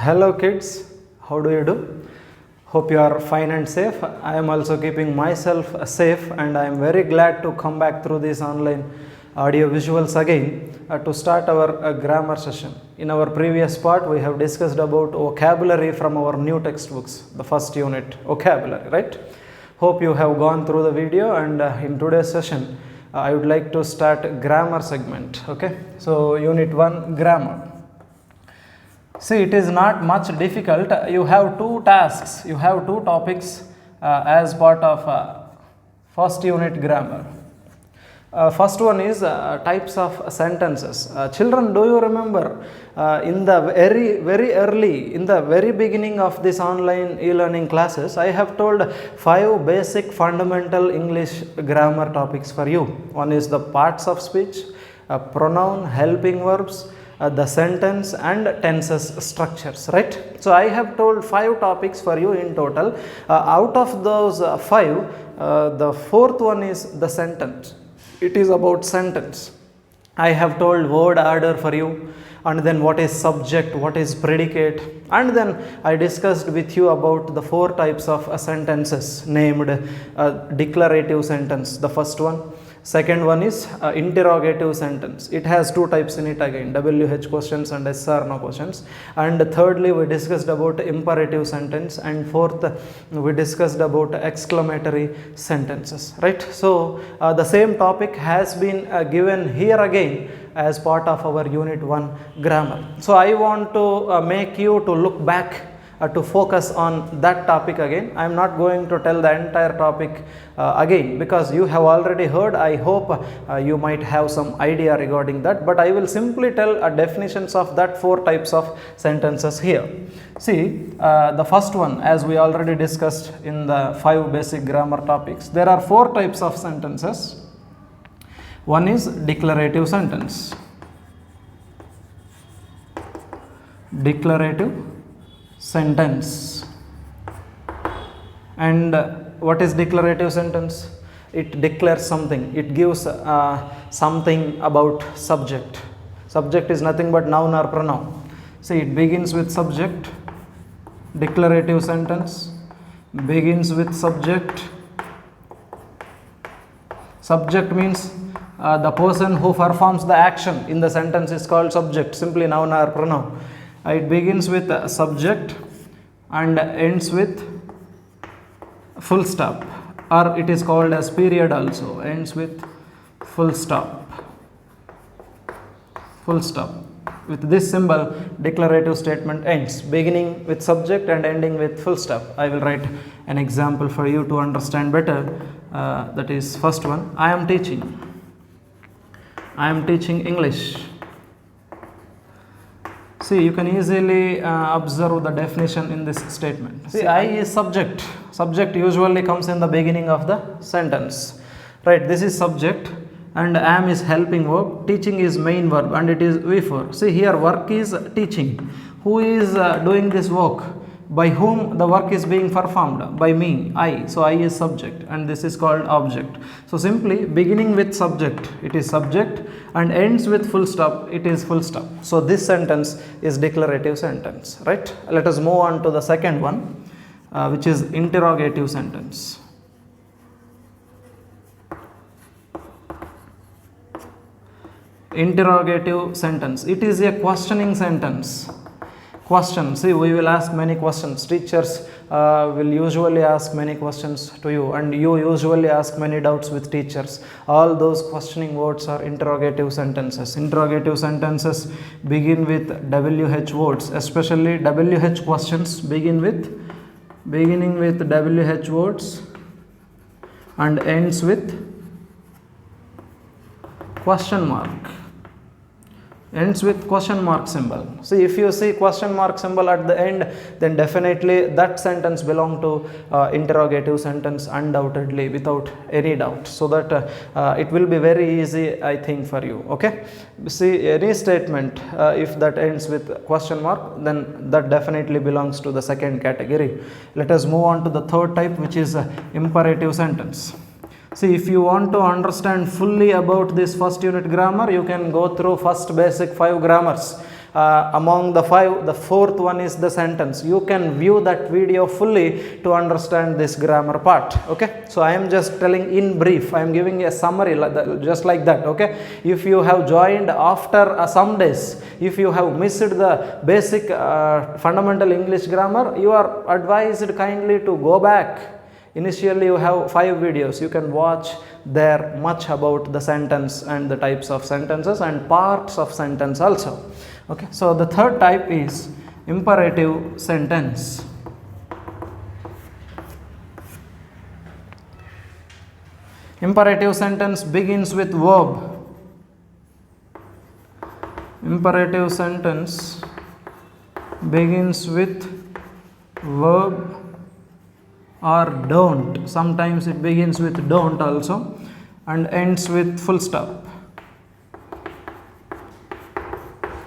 Hello kids, how do you do? Hope you are fine and safe. I am also keeping myself safe and I am very glad to come back through these online audio visuals again to start our grammar session. In our previous part we have discussed about vocabulary from our new textbooks, the first unit vocabulary, right? Hope you have gone through the video and in today's session I would like to start grammar segment. Okay, so unit 1 grammar. See, it is not much difficult. You have two tasks, you have two topics as part of first unit grammar. First one is types of sentences. Children, do you remember in the very early, in the very beginning of this online e-learning classes, I have told 5 basic fundamental English grammar topics for you. One is the parts of speech, pronoun, helping verbs, the sentence and tenses structures, right? So I have told 5 topics for you in total. Out of those 5, the fourth one is the sentence. It is about sentence. I have told word order for you, and then what is subject, what is predicate, and then I discussed with you about the 4 types of sentences named declarative sentence, the first one. Second one is interrogative sentence. It has 2 types in it again, WH questions and SR no questions. And thirdly, we discussed about imperative sentence, and fourth, we discussed about exclamatory sentences, right? So the same topic has been given here again as part of our unit 1 grammar. So I want to make you to look back to focus on that topic again. I am not going to tell the entire topic again because you have already heard. I hope you might have some idea regarding that, but I will simply tell definitions of that 4 types of sentences here. See, the first one, as we already discussed in the 5 basic grammar topics, there are 4 types of sentences. One is declarative sentence. Declarative sentence. And what is declarative sentence? It declares something, it gives something about subject. Subject is nothing but noun or pronoun. See, it begins with subject. Declarative sentence begins with subject. Subject means the person who performs the action in the sentence is called subject, simply noun or pronoun. It begins with subject and ends with full stop, or it is called as period also, ends with full stop. Full stop. With this symbol, declarative statement ends, beginning with subject and ending with full stop. I will write an example for you to understand better. That is first one. I am teaching. I am teaching English. See, you can easily observe the definition in this statement. See, I is subject. Subject usually comes in the beginning of the sentence, right? This is subject and am is helping verb. Teaching is main verb and it is V4. See, here work is teaching. Who is doing this work? By whom the work is being performed? By me, I. So I is subject and this is called object. So simply beginning with subject, it is subject, and ends with full stop, it is full stop. So this sentence is declarative sentence, right? Let us move on to the second one, which is interrogative sentence. Interrogative sentence. It is a questioning sentence. Question. See, we will ask many questions. Teachers will usually ask many questions to you, and you usually ask many doubts with teachers. All those questioning words are interrogative sentences. Interrogative sentences begin with WH words, especially WH questions beginning with WH words and ends with question mark. Ends with question mark symbol. See, if you see question mark symbol at the end, then definitely that sentence belongs to interrogative sentence undoubtedly, without any doubt, so that it will be very easy, I think, for you. Okay, see, any statement if that ends with question mark, then that definitely belongs to the second category. Let us move on to the third type, which is imperative sentence. See, if you want to understand fully about this first unit grammar, you can go through first basic 5 grammars. among the 5, the fourth one is the sentence. You can view that video fully to understand this grammar part. Okay, so I am just telling in brief, I am giving a summary just like that. Okay, if you have joined after some days, if you have missed the basic fundamental English grammar, you are advised kindly to go back. Initially you have 5 videos, you can watch there much about the sentence and the types of sentences and parts of sentence also. Okay, so the third type is imperative sentence. Imperative sentence begins with verb. Imperative sentence begins with verb or don't. Sometimes it begins with don't also and ends with full stop.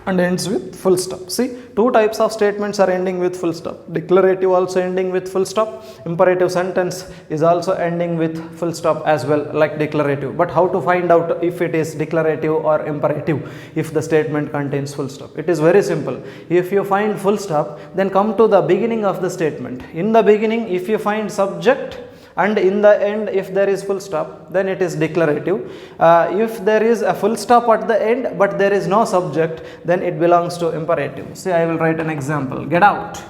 And ends with full stop. See, 2 types of statements are ending with full stop. Declarative also ending with full stop. Imperative sentence is also ending with full stop as well, like declarative. But how to find out if it is declarative or imperative if the statement contains full stop? It is very simple. If you find full stop, then come to the beginning of the statement. In the beginning, if you find subject, and in the end if there is full stop, then it is declarative. If there is a full stop at the end but there is no subject, then it belongs to imperative. See, I will write an example. Get out.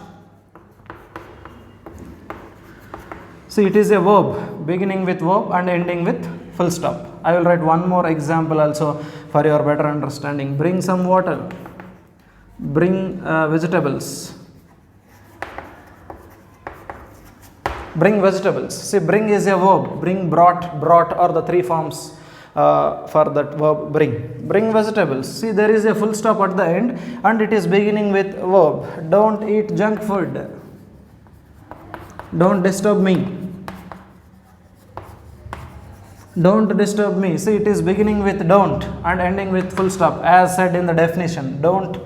See, it is a verb beginning with verb and ending with full stop. I will write one more example also for your better understanding. Bring some water. Bring vegetables. Bring vegetables. See, bring is a verb. Bring, brought, brought are the 3 forms for that verb bring. Bring vegetables. See, there is a full stop at the end and it is beginning with verb. Don't eat junk food. Don't disturb me. Don't disturb me. See, it is beginning with don't and ending with full stop as said in the definition. Don't.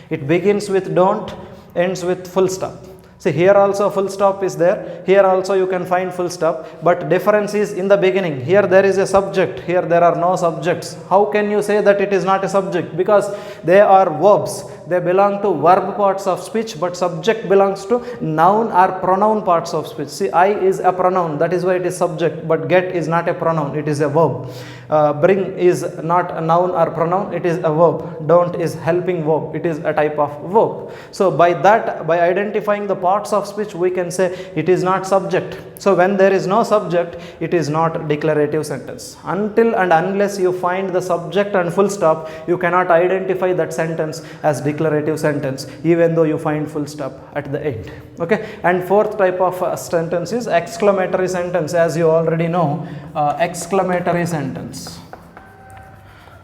It begins with don't, ends with full stop. See, here also full stop is there, here also you can find full stop, but difference is in the beginning. Here there is a subject, here there are no subjects. How can you say that it is not a subject? Because they are verbs, they belong to verb parts of speech, but subject belongs to noun or pronoun parts of speech. See, I is a pronoun, that is why it is subject, but get is not a pronoun, it is a verb. Bring is not a noun or pronoun, it is a verb. Don't is helping verb, it is a type of verb. So by that, by identifying the parts of speech, we can say it is not subject. So when there is no subject, it is not declarative sentence. Until and unless you find the subject and full stop, you cannot identify that sentence as declarative sentence, even though you find full stop at the end. Okay, and fourth type of sentence is exclamatory sentence. As you already know, exclamatory sentence.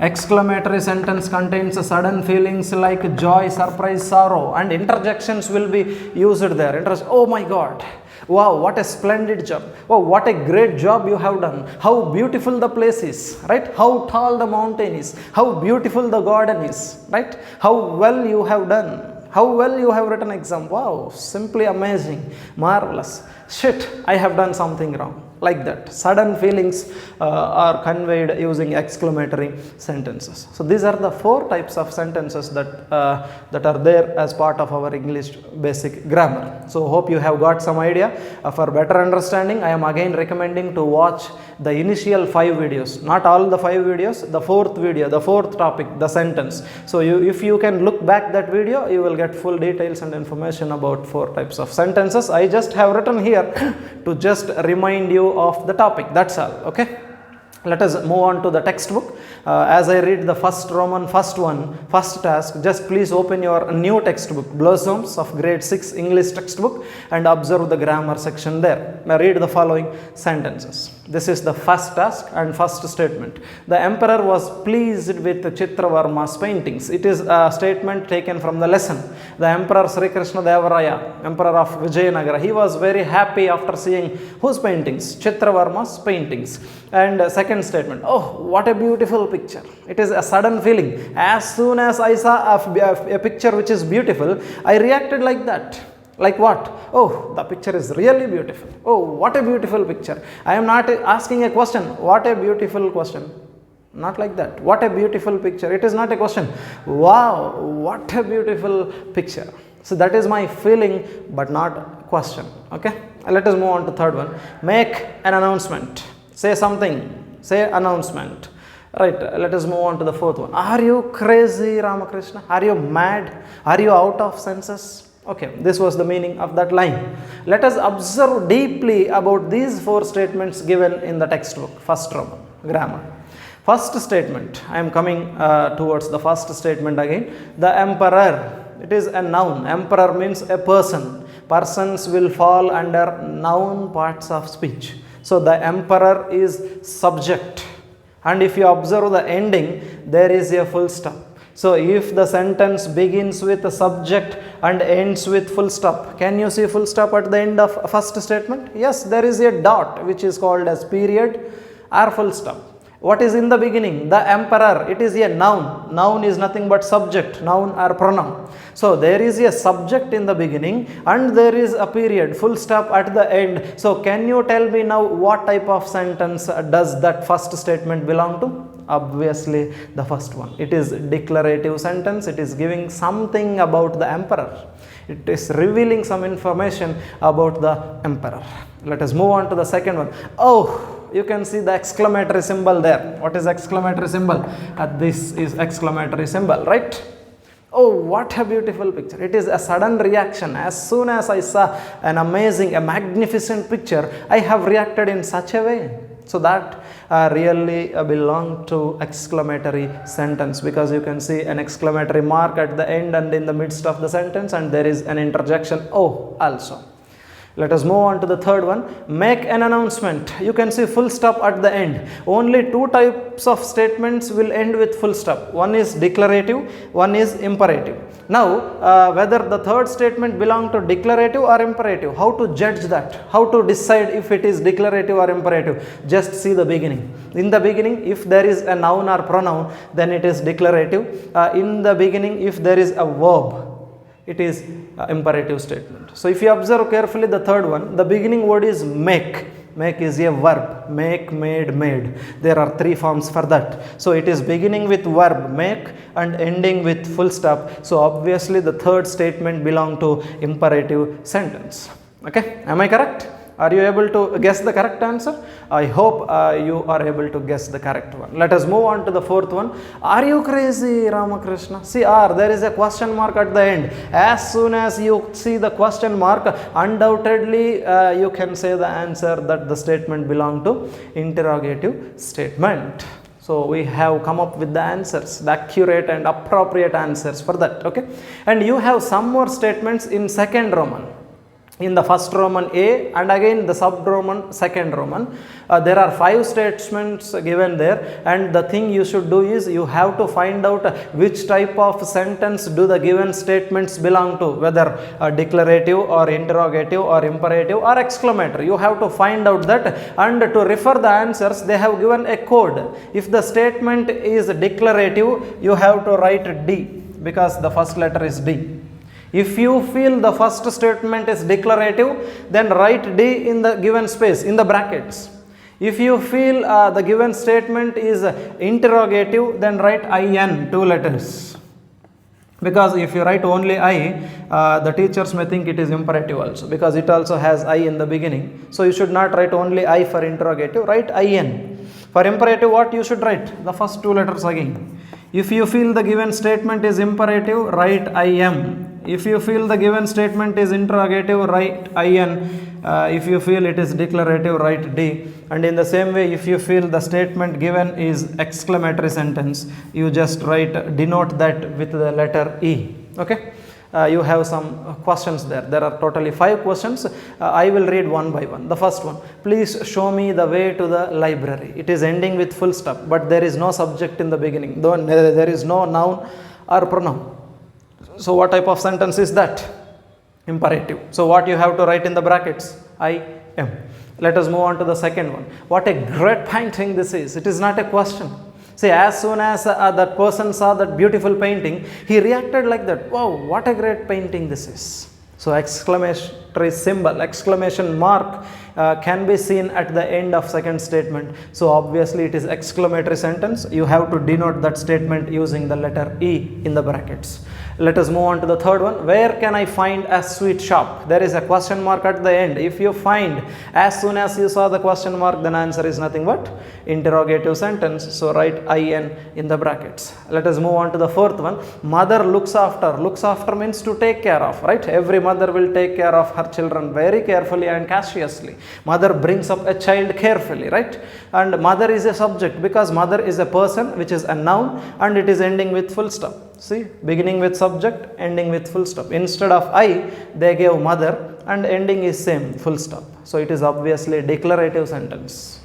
Exclamatory sentence contains sudden feelings like joy, surprise, sorrow, and interjections will be used there. Oh my God, wow, what a splendid job. Oh, what a great job you have done. How beautiful the place is, right? How tall the mountain is. How beautiful the garden is, right? How well you have done. How well you have written exam. Wow, simply amazing, marvelous. Shit, I have done something wrong. Like that, sudden feelings are conveyed using exclamatory sentences. So these are the 4 types of sentences that that are there as part of our English basic grammar. So hope you have got some idea. For better understanding, I am again recommending to watch the initial 5 videos, not all the 5 videos, the 4th video, the 4th topic, the sentence. So if you can look back that video, you will get full details and information about 4 types of sentences. I just have written here to just remind you of the topic, that's all. Okay, let us move on to the textbook. As I read the first Roman first task, just please open your new textbook, Blossoms of grade 6 English textbook, and observe the grammar section there. Now read the following sentences. This is the first task and first statement. The emperor was pleased with Chitravarma's paintings. It is a statement taken from the lesson. The emperor Sri Krishna Deva Raya, emperor of Vijayanagara, he was very happy after seeing whose paintings? Chitravarma's paintings. And second statement, oh, what a beautiful picture. It is a sudden feeling. As soon as I saw a picture which is beautiful, I reacted like that. Like what? Oh, the picture is really beautiful. Oh, what a beautiful picture. I am not asking a question. What a beautiful question. Not like that. What a beautiful picture. It is not a question. Wow, what a beautiful picture. So that is my feeling, but not question. Okay. Let us move on to third one. Make an announcement. Say something. Say announcement. Right. Let us move on to the fourth one. Are you crazy, Ramakrishna? Are you mad? Are you out of senses? Okay, this was the meaning of that line. Let us observe deeply about these four statements given in the textbook, first Roman grammar. First statement, I am coming towards the first statement again. The emperor, it is a noun. Emperor means a person. Persons will fall under noun parts of speech. So the emperor is subject. And if you observe the ending, there is a full stop. So if the sentence begins with a subject and ends with full stop, can you see full stop at the end of first statement? Yes, there is a dot which is called as period or full stop. What is in the beginning? The emperor. It is a noun. Noun is nothing but subject, noun or pronoun. So there is a subject in the beginning and there is a period, full stop at the end. So can you tell me now what type of sentence does that first statement belong to? Obviously the first one. It is declarative sentence. It is giving something about the emperor. It is revealing some information about the emperor. Let us move on to the second one. Oh, you can see the exclamatory symbol there. What is exclamatory symbol? This is exclamatory symbol, right? Oh, what a beautiful picture. It is a sudden reaction. As soon as I saw an amazing, a magnificent picture, I have reacted in such a way. So that really belong to exclamatory sentence, because you can see an exclamatory mark at the end and in the midst of the sentence, and there is an interjection oh also. Let us move on to the third one. Make an announcement. You can see full stop at the end. Only two types of statements will end with full stop. One is declarative, one is imperative. Now, whether the third statement belong to declarative or imperative, how to judge that? How to decide if it is declarative or imperative? Just see the beginning. In the beginning, if there is a noun or pronoun, then it is declarative. In the beginning, if there is a verb, it is imperative statement. So if you observe carefully the third one, the beginning word is make. Make is a verb. Make, made, made. There are three forms for that. So it is beginning with verb make and ending with full stop. So obviously the third statement belong to imperative sentence. Okay, am I correct? Are you able to guess the correct answer? I hope you are able to guess the correct one. Let us move on to the fourth one. Are you crazy, Ramakrishna? See, there is a question mark at the end. As soon as you see the question mark, undoubtedly you can say the answer that the statement belong to interrogative statement. So we have come up with the answers, the accurate and appropriate answers for that. Okay, and you have some more statements in second Roman. In the first Roman A and again the sub-Roman second Roman. There are 5 statements given there, and the thing you should do is you have to find out which type of sentence do the given statements belong to, whether declarative or interrogative or imperative or exclamatory. You have to find out that, and to refer the answers they have given a code. If the statement is declarative, you have to write D because the first letter is D. If you feel the first statement is declarative, then write D in the given space, in the brackets. If you feel the given statement is interrogative, then write IN, 2 letters. Because if you write only I, the teachers may think it is imperative also, because it also has I in the beginning. So you should not write only I for interrogative, write IN. For imperative, what you should write? The first 2 letters again. If you feel the given statement is imperative, write IM. If you feel the given statement is interrogative, write IN. If you feel it is declarative, write D. And in the same way, if you feel the statement given is exclamatory sentence, you just write, denote that with the letter E. Okay. You have some questions there. There are totally 5 questions. I will read one by one. The first one, please show me the way to the library. It is ending with full stop, but there is no subject in the beginning. There is no noun or pronoun. So what type of sentence is that? Imperative. So what you have to write in the brackets? I am. Let us move on to the second one. What a great painting this is. It is not a question. See, as soon as that person saw that beautiful painting, he reacted like that. Wow, what a great painting this is. So exclamatory symbol, exclamation mark can be seen at the end of second statement. So obviously it is exclamatory sentence. You have to denote that statement using the letter E in the brackets. Let us move on to the third one. Where can I find a sweet shop? There is a question mark at the end. If you find, as soon as you saw the question mark, then answer is nothing but interrogative sentence. So write IN in the brackets. Let us move on to the fourth one. Mother looks after. Looks after means to take care of, right? Every mother will take care of her children very carefully and cautiously. Mother brings up a child carefully, right? And mother is a subject because mother is a person, which is a noun, and it is ending with full stop. See, beginning with subject, ending with full stop. Instead of I, they gave mother, and ending is same, full stop. So it is obviously a declarative sentence.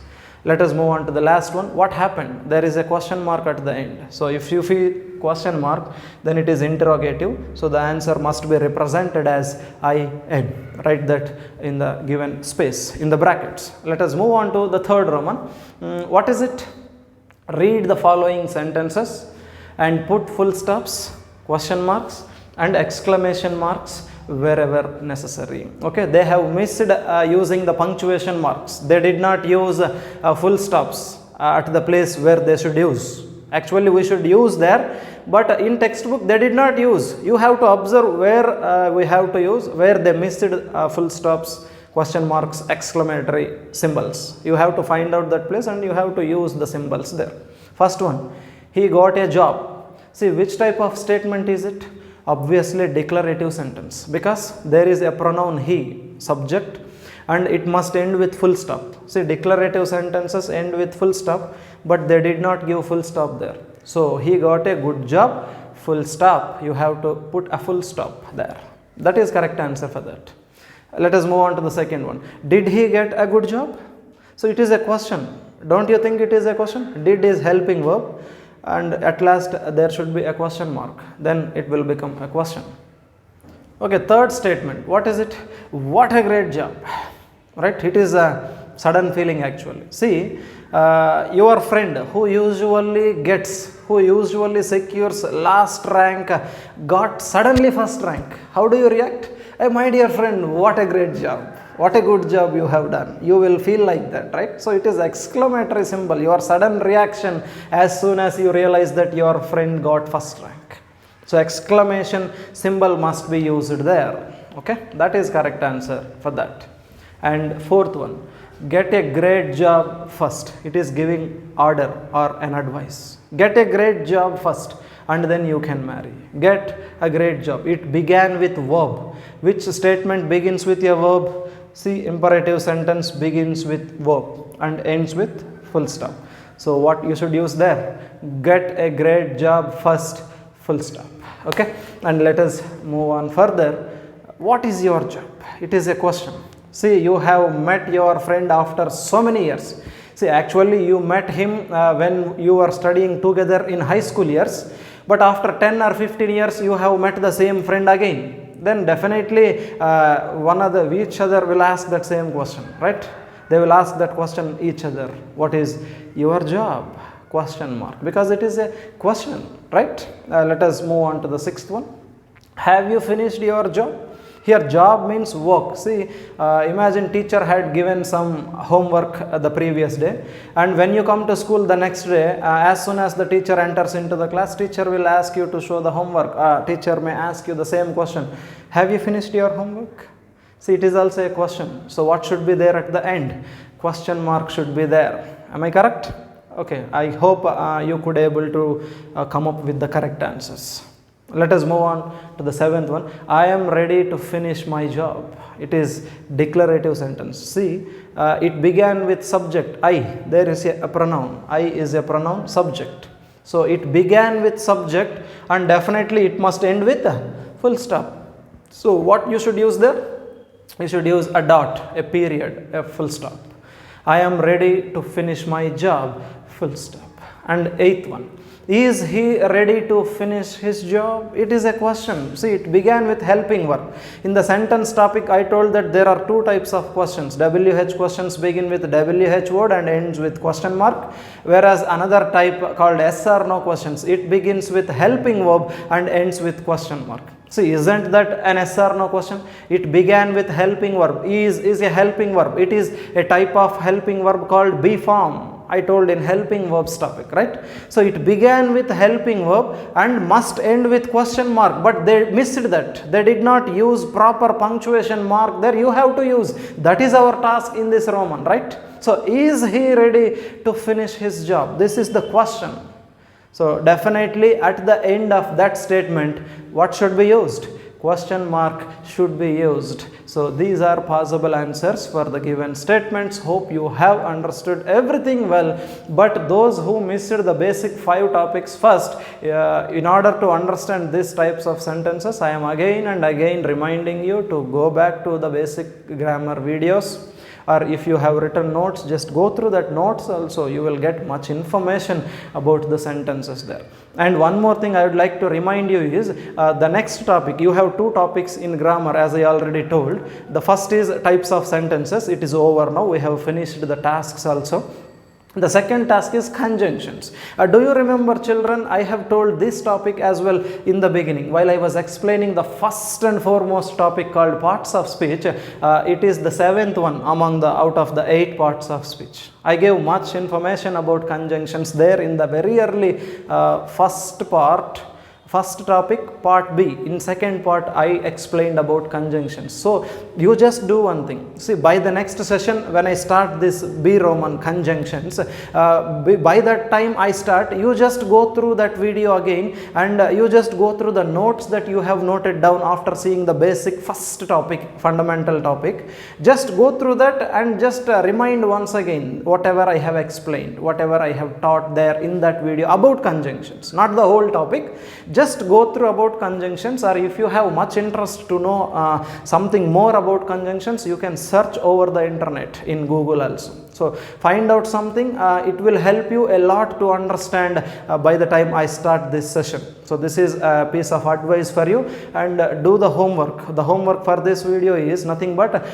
Let us move on to the last one. What happened? There is a question mark at the end. So if you feel question mark, then it is interrogative. So the answer must be represented as IN. Write that in the given space in the brackets. Let us move on to the third Roman. What is it? Read the following sentences and put full stops, question marks and exclamation marks wherever necessary. Okay, they have missed using the punctuation marks. They did not use full stops at the place where they should use. Actually we should use there, but in textbook they did not use. You have to observe where we have to use, where they missed full stops, question marks, exclamatory symbols. You have to find out that place and you have to use the symbols there. First one, he got a job. See, which type of statement is it? Obviously declarative sentence, because there is a pronoun he, subject, and it must end with full stop. See, declarative sentences end with full stop, but they did not give full stop there. So he got a good job, full stop. You have to put a full stop there. That is correct answer for that. Let us move on to the second one. Did he get a good job? So it is a question. Don't you think it is a question? Did is helping verb, and at last there should be a question mark. Then it will become a question. Okay, third statement. What is it? What a great job. Right? It is a sudden feeling actually. See, your friend who usually secures last rank got suddenly first rank. How do you react? Hey, my dear friend, what a great job. What a good job you have done. You will feel like that, right? So it is exclamatory symbol, your sudden reaction as soon as you realize that your friend got first rank. So exclamation symbol must be used there. Okay, that is correct answer for that. And fourth one, get a great job first. It is giving order or an advice. Get a great job first and then you can marry. Get a great job. It began with verb. Which statement begins with a verb? See, imperative sentence begins with verb and ends with full stop. So what you should use there? Get a great job first, full stop. Okay, and let us move on further. What is your job? It is a question. See, you have met your friend after so many years. See, actually you met him when you were studying together in high school years, but after 10 or 15 years you have met the same friend again. Then definitely each other will ask that same question, right? They will ask that question each other. What is your job? Question mark, because it is a question, right? Let us move on to the sixth one. Have you finished your job? Here job means work. See, imagine teacher had given some homework the previous day, and when you come to school the next day, as soon as the teacher enters into the class, teacher will ask you to show the homework. Teacher may ask you the same question. Have you finished your homework? See, it is also a question. So what should be there at the end? Question mark should be there. Am I correct? Okay, I hope you could able to come up with the correct answers. Let us move on to the seventh one. I am ready to finish my job. It is declarative sentence. See, it began with subject I. There is a pronoun. I is a pronoun, subject. So it began with subject and definitely it must end with a full stop. So what you should use there? You should use a dot, a period, a full stop. I am ready to finish my job, full stop. And eighth one. Is he ready to finish his job? It is a question. See, it began with helping verb. In the sentence topic, I told that there are two types of questions. WH questions begin with WH word and ends with question mark. Whereas another type called yes or no questions, it begins with helping verb and ends with question mark. See, isn't that an yes or no question? It began with helping verb. Is a helping verb. It is a type of helping verb called be form. I told in helping verbs topic, right? So it began with helping verb and must end with question mark, but they missed that. They did not use proper punctuation mark there. You have to use. That is our task in this Roman, right? So is he ready to finish his job? This is the question. So definitely at the end of that statement, what should be used? Question mark should be used. So these are possible answers for the given statements. Hope you have understood everything well, but those who missed the basic 5 topics first, in order to understand these types of sentences, I am again and again reminding you to go back to the basic grammar videos. Or if you have written notes, just go through that notes also. You will get much information about the sentences there. And one more thing I would like to remind you is the next topic. You have 2 topics in grammar, as I already told. The first is types of sentences. It is over now. We have finished the tasks also. The second task is conjunctions. Do you remember, children? I have told this topic as well in the beginning while I was explaining the first and foremost topic called parts of speech. It is the 7th one among the out of the 8 parts of speech. I gave much information about conjunctions there in the very early first topic, part B. In second part, I explained about conjunctions. So you just do one thing. See, by the next session, when I start this B Roman conjunctions, by that time I start, you just go through that video again and you just go through the notes that you have noted down after seeing the basic first topic, fundamental topic. Just go through that and just remind once again whatever I have explained, whatever I have taught there in that video about conjunctions, not the whole topic. Just go through about conjunctions, or if you have much interest to know something more about conjunctions, you can search over the internet in Google also. So find out something, it will help you a lot to understand by the time I start this session. So this is a piece of advice for you, and do the homework. The homework for this video is nothing but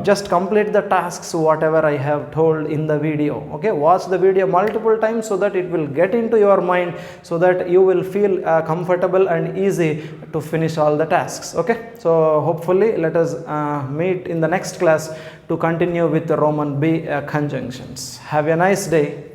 just complete the tasks whatever I have told in the video. Okay, watch the video multiple times so that it will get into your mind, so that you will feel comfortable and easy to finish all the tasks. Okay, so hopefully let us meet in the next class to continue with the Roman B conjunctions. Have a nice day.